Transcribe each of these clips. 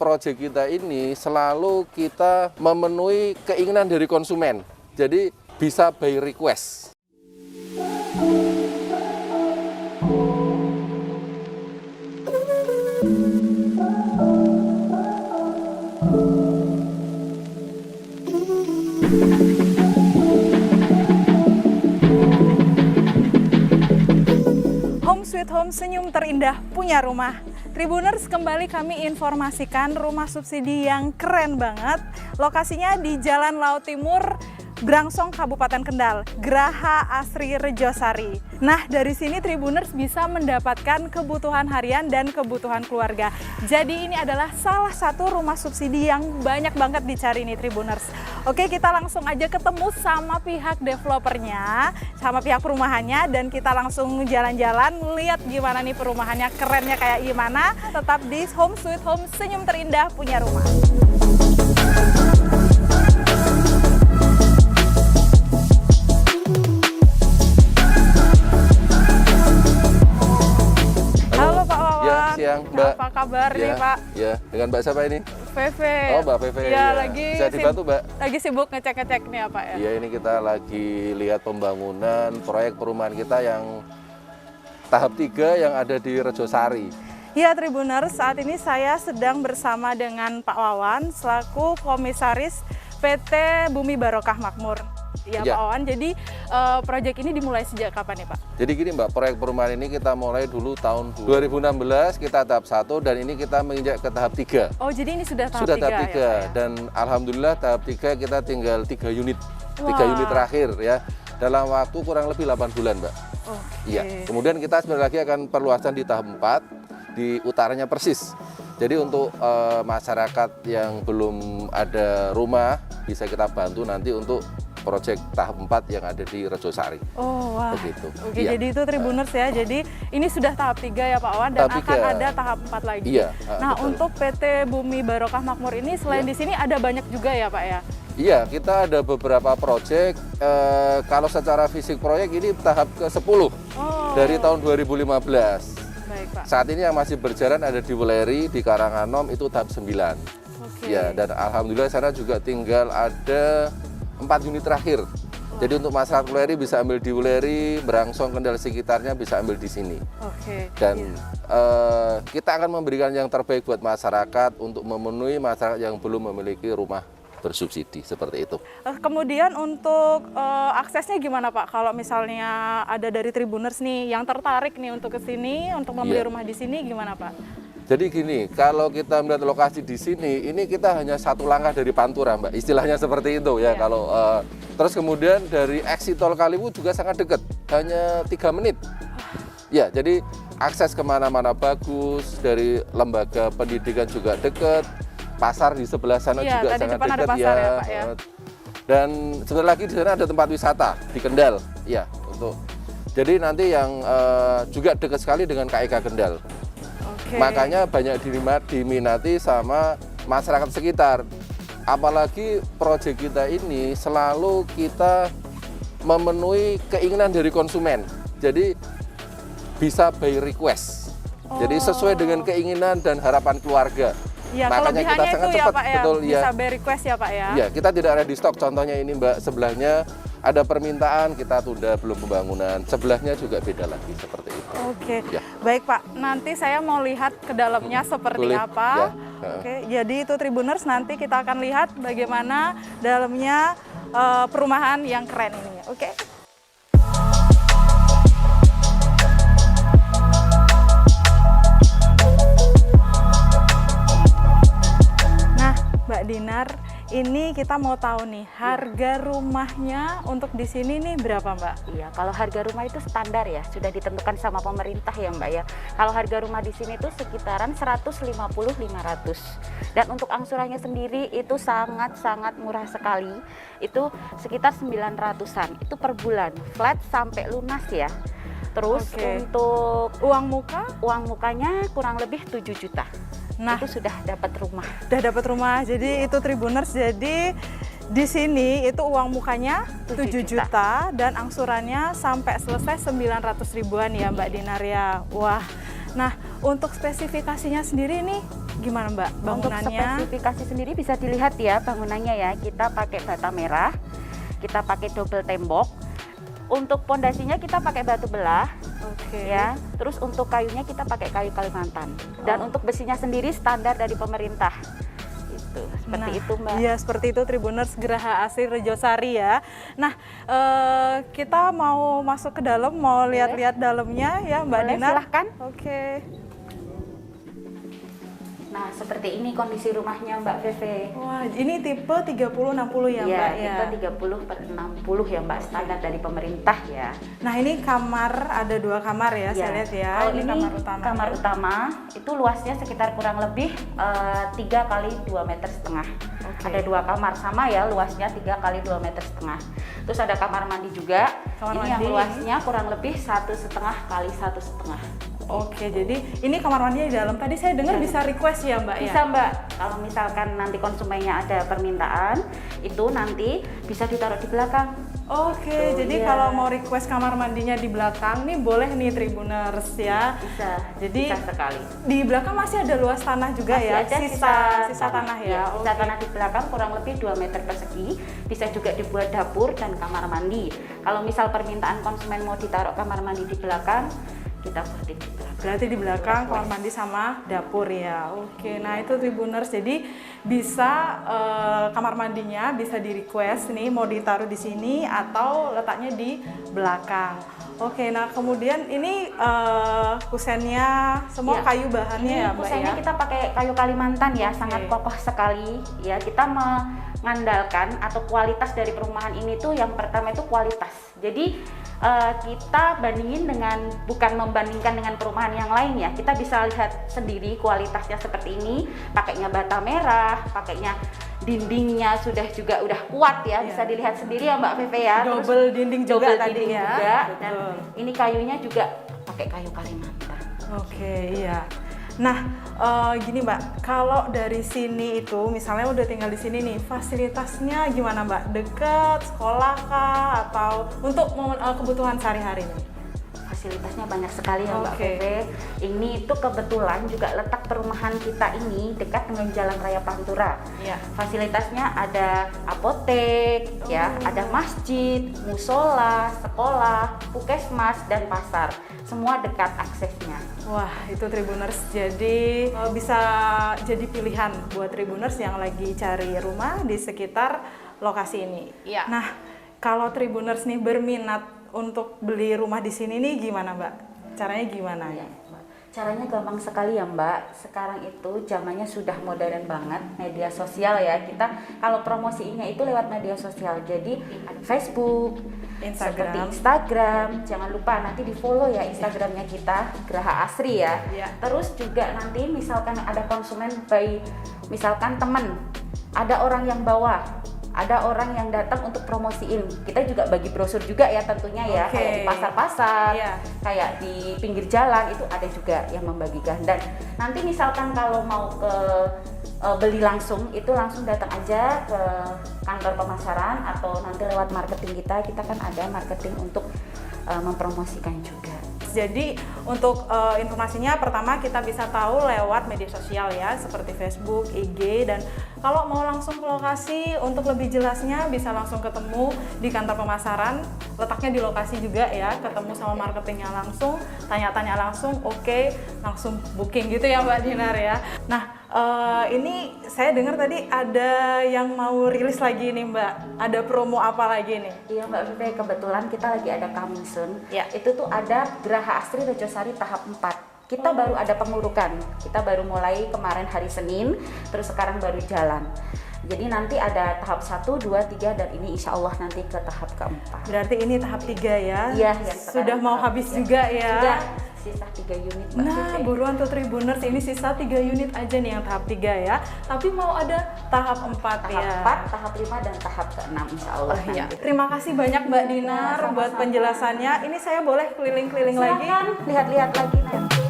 proyek kita ini selalu kita memenuhi keinginan dari konsumen. Jadi bisa by request. Home Sweet Home, senyum terindah punya rumah. Tribuners, kembali kami informasikan rumah subsidi yang keren banget. Lokasinya di Jalan Laut Timur, Brangsong, Kabupaten Kendal, Graha Asri Rejosari. Nah, dari sini Tribuners bisa mendapatkan kebutuhan harian dan kebutuhan keluarga. Jadi ini adalah salah satu rumah subsidi yang banyak banget dicari nih Tribuners. Oke, kita langsung aja ketemu sama pihak developernya, sama pihak perumahannya, dan kita langsung jalan-jalan lihat gimana nih perumahannya, kerennya kayak gimana. Tetap di Home Sweet Home, senyum terindah punya rumah. Siang, Mbak. Apa kabar nih, Pak? Ya, dengan Mbak siapa ini? Veve. Oh, Mbak Veve. Ya, Ya. lagi Bisa dibantu, Mbak? Lagi sibuk ngecek-ngecek nih apa ya? Iya, ini kita lagi lihat pembangunan proyek perumahan kita yang tahap 3 yang ada di Rejosari. Ya, Tribuners, saat ini saya sedang bersama dengan Pak Wawan selaku Komisaris PT Bumi Barokah Makmur. Ya, Ya. Pak Wawan, jadi proyek ini dimulai sejak kapan nih, Pak? Jadi gini, Mbak, proyek perumahan ini kita mulai dulu tahun 2016, kita tahap 1 dan ini kita menginjak ke tahap 3. Oh, jadi ini sudah tahap 3 Sudah tahap 3 ya, Pak, ya? dan alhamdulillah tahap 3 kita tinggal 3 unit. 3 Wah. unit terakhir ya. Dalam waktu kurang lebih 8 bulan, Mbak. Oke. Iya. Kemudian kita sebentar lagi akan perluasan di tahap 4 di utaranya persis. Jadi untuk masyarakat yang belum ada rumah bisa kita bantu nanti untuk proyek tahap 4 yang ada di Rejosari. Oh, wah. Begitu. Oke, Iya. jadi itu Tribuners ya. Jadi ini sudah tahap 3 ya Pak Wawan dan Tahap akan 3. ada tahap 4 lagi. Iya, Nah, betul. untuk PT Bumi Barokah Makmur ini selain Iya. di sini ada banyak juga ya Pak ya? Iya, kita ada beberapa proyek. Kalau secara fisik proyek ini tahap ke-10 Oh. dari tahun 2015. Baik, Pak. Saat ini yang masih berjalan ada di Weleri, di Karanganom itu tahap 9. Oke. Ya, dan alhamdulillah sana juga tinggal ada 4 unit terakhir. Jadi untuk masyarakat Weleri bisa ambil di Weleri, Brangsong, Kendal sekitarnya bisa ambil di sini. Oke. Dan iya. kita akan memberikan yang terbaik buat masyarakat untuk memenuhi masyarakat yang belum memiliki rumah bersubsidi seperti itu. Kemudian untuk aksesnya gimana Pak? Kalau misalnya ada dari Tribuners nih yang tertarik nih untuk ke sini, untuk membeli Iya. rumah di sini gimana Pak? Jadi gini, kalau kita melihat lokasi di sini, ini kita hanya satu langkah dari Pantura, Mbak. Istilahnya seperti itu ya. Iya. Kalau terus kemudian dari exit tol Kaliwu juga sangat dekat, hanya 3 menit. Ya, jadi akses kemana-mana bagus, dari lembaga pendidikan juga dekat, pasar di sebelah sana Iya, juga tadi sangat depan ada dekat pasar ya, Pak, ya. Dan sebentar lagi di sana ada tempat wisata di Kendal, ya untuk. Jadi nanti yang juga dekat sekali dengan KIK Kendal. Oke. Makanya banyak diminati sama masyarakat sekitar. Apalagi proyek kita ini selalu kita memenuhi keinginan dari konsumen. Jadi bisa by request. Jadi sesuai dengan keinginan dan harapan keluarga. Ya, Makanya kelebihannya kita sangat itu ya cepat, Pak ya, betul, bisa ya. by request ya Pak ya? Ya, kita tidak ada di stok. Contohnya ini Mbak, sebelahnya ada permintaan, kita tunda belum pembangunan. Sebelahnya juga beda lagi seperti itu. Oke, Ya. baik Pak. Nanti saya mau lihat ke dalamnya seperti Boleh, apa. ya. Oke, jadi itu Tribuners nanti kita akan lihat bagaimana dalamnya perumahan yang keren ini. Oke. Nah, Mbak Dinar, ini kita mau tahu nih harga rumahnya untuk di sini nih berapa Mbak? Iya, kalau harga rumah itu standar ya, sudah ditentukan sama pemerintah ya Mbak ya. Kalau harga rumah di sini itu sekitaran 150-500. Dan untuk angsurannya sendiri itu sangat-sangat murah sekali. Itu sekitar 900-an. Itu per bulan, flat sampai lunas ya. Terus Oke. untuk Uang muka? uang mukanya kurang lebih 7 juta. Nah, Itu sudah dapat rumah. udah dapat rumah. Jadi itu Tribuners, jadi di sini itu uang mukanya 7 juta dan angsurannya sampai selesai 900 ribuan ya Mbak Dinar ya. Wah. Nah, untuk spesifikasinya sendiri ini Gimana Mbak Untuk bangunannya? spesifikasi sendiri bisa dilihat ya bangunannya ya. Kita pakai bata merah, kita pakai double tembok. Untuk pondasinya kita pakai batu belah. Oke. Ya, terus untuk kayunya kita pakai kayu Kalimantan. Dan untuk besinya sendiri standar dari pemerintah. Itu, seperti Nah, itu Mbak. Iya, seperti itu Tribuners Geraha Asri Rejosari ya. Nah, kita mau masuk ke dalam, mau lihat-lihat dalamnya ya Mbak Boleh, Dinar. silahkan. Oke. Nah, seperti ini kondisi rumahnya Mbak Feve. Wah, ini tipe 30-60 ya Mbak ya. Tipe 30/60 ya Mbak, standar dari pemerintah ya. Nah, ini kamar, ada 2 kamar ya, saya lihat ya. Kalau ini kamar utama. itu luasnya sekitar kurang lebih 3 kali 2,5 meter. Oke. Ada 2 kamar sama ya, luasnya 3 kali 2,5 meter. Terus ada kamar mandi juga. Kamar ini yang mandi. luasnya kurang lebih 1,5 kali 1,5. Oke, jadi ini kamar mandinya di dalam. Tadi saya dengar bisa request ya Mbak ya? Bisa Mbak, kalau misalkan nanti konsumennya ada permintaan, itu nanti bisa ditaruh di belakang. Oke, Tuh, jadi iya. kalau mau request kamar mandinya di belakang nih boleh nih Tribuners ya. Bisa, Jadi bisa sekali. di belakang masih ada luas tanah juga Masih ya, ada sisa tanah ya. Iya, sisa Oke. tanah di belakang kurang lebih 2 meter persegi. Bisa juga dibuat dapur dan kamar mandi. Kalau misal permintaan konsumen mau ditaruh kamar mandi di belakang, kita buatin di belakang. Berarti di belakang kamar mandi sama dapur ya. Oke, nah itu Tribuners. Jadi bisa kamar mandinya bisa di request nih mau ditaruh di sini atau letaknya di belakang. Oke, nah kemudian ini kusennya semua Iya. kayu bahannya Ini ya Mbak kusennya ya. kita pakai kayu Kalimantan ya, Oke. sangat kokoh sekali. Ya, kita mengandalkan atau kualitas dari perumahan ini tuh yang pertama itu kualitas. Jadi kita bandingin dengan, bukan membandingkan dengan perumahan yang lain ya, kita bisa lihat sendiri kualitasnya seperti ini. Pakainya bata merah, pakainya dindingnya juga udah kuat ya, Iya. bisa dilihat sendiri ya Mbak Feve ya. Terus Double dinding juga double tadi dinding ya. juga. Dan Betul. ini kayunya juga pakai kayu Kalimantan. Oke, iya. Nah, gini Mbak, kalau dari sini itu misalnya udah tinggal di sini nih, fasilitasnya gimana Mbak? Dekat, sekolah kah, atau untuk kebutuhan sehari-hari nih? Fasilitasnya banyak sekali ya Mbak Oke. Feve. Ini tuh kebetulan juga letak perumahan kita ini dekat dengan Jalan Raya Pantura. Iya. Fasilitasnya ada apotek, ya, ada masjid, musola, sekolah, puskesmas dan pasar. Semua dekat aksesnya. Wah, itu Tribuners. Jadi bisa jadi pilihan buat Tribuners yang lagi cari rumah di sekitar lokasi ini. Iya. Nah, kalau Tribuners nih berminat untuk beli rumah di sini nih gimana Mbak? Caranya gimana ya? Caranya gampang sekali ya Mbak. Sekarang itu zamannya sudah modern banget, media sosial ya. Kita kalau promosinya itu lewat media sosial. Jadi ada Facebook, seperti Instagram. Jangan lupa nanti di follow ya Instagramnya kita, Geraha Asri ya. Iya. Terus juga nanti misalkan ada konsumen misalkan teman, ada orang yang bawa, ada orang yang datang untuk promosiin. Kita juga bagi brosur juga ya tentunya ya. Oke. Kayak di pasar-pasar, Iya. kayak di pinggir jalan itu ada juga yang membagikan. Dan nanti misalkan kalau mau ke beli langsung, itu langsung datang aja ke kantor pemasaran atau nanti lewat marketing kita kan ada marketing untuk mempromosikan juga. Jadi untuk informasinya pertama kita bisa tahu lewat media sosial ya seperti Facebook, IG, dan kalau mau langsung ke lokasi untuk lebih jelasnya bisa langsung ketemu di kantor pemasaran, letaknya di lokasi juga ya, ketemu sama marketingnya langsung, tanya-tanya langsung, oke, langsung booking gitu ya Mbak Dinar ya. Nah ini saya dengar tadi ada yang mau rilis lagi nih Mbak, ada promo apa lagi nih? Iya Mbak Vivi, kebetulan kita lagi ada coming soon. Ya. Itu tuh ada Geraha Asri Rejosari tahap 4. Kita baru ada pengurukan, kita baru mulai kemarin hari Senin, terus sekarang baru jalan. Jadi nanti ada tahap 1, 2, 3 dan ini insya Allah nanti ke tahap keempat. Berarti ini tahap 3 ya? Iya, yang Sudah sekarang mau tahap habis 3. juga ya? Sudah, sisa 3 unit Mbak Nah, Vivi. buruan tuh Tribuners, ini sisa 3 unit aja nih yang tahap 3 ya. Tapi mau ada tahap 4 Tahap ya. 4, tahap 5 dan tahap ke-6 insya Allah Oh, iya. nanti. Terima kasih banyak Mbak Dinar sama-sama. buat penjelasannya. Ini saya boleh keliling-keliling lagi? Silakan lihat-lihat lagi nanti.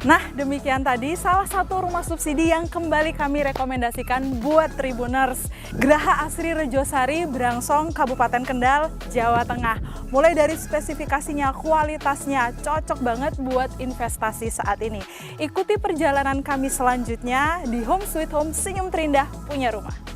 Nah, demikian sekian tadi salah satu rumah subsidi yang kembali kami rekomendasikan buat Tribuners. Geraha Asri Rejosari, Brangsong, Kabupaten Kendal, Jawa Tengah. Mulai dari spesifikasinya, kualitasnya, cocok banget buat investasi saat ini. Ikuti perjalanan kami selanjutnya di Home Sweet Home, senyum terindah punya rumah.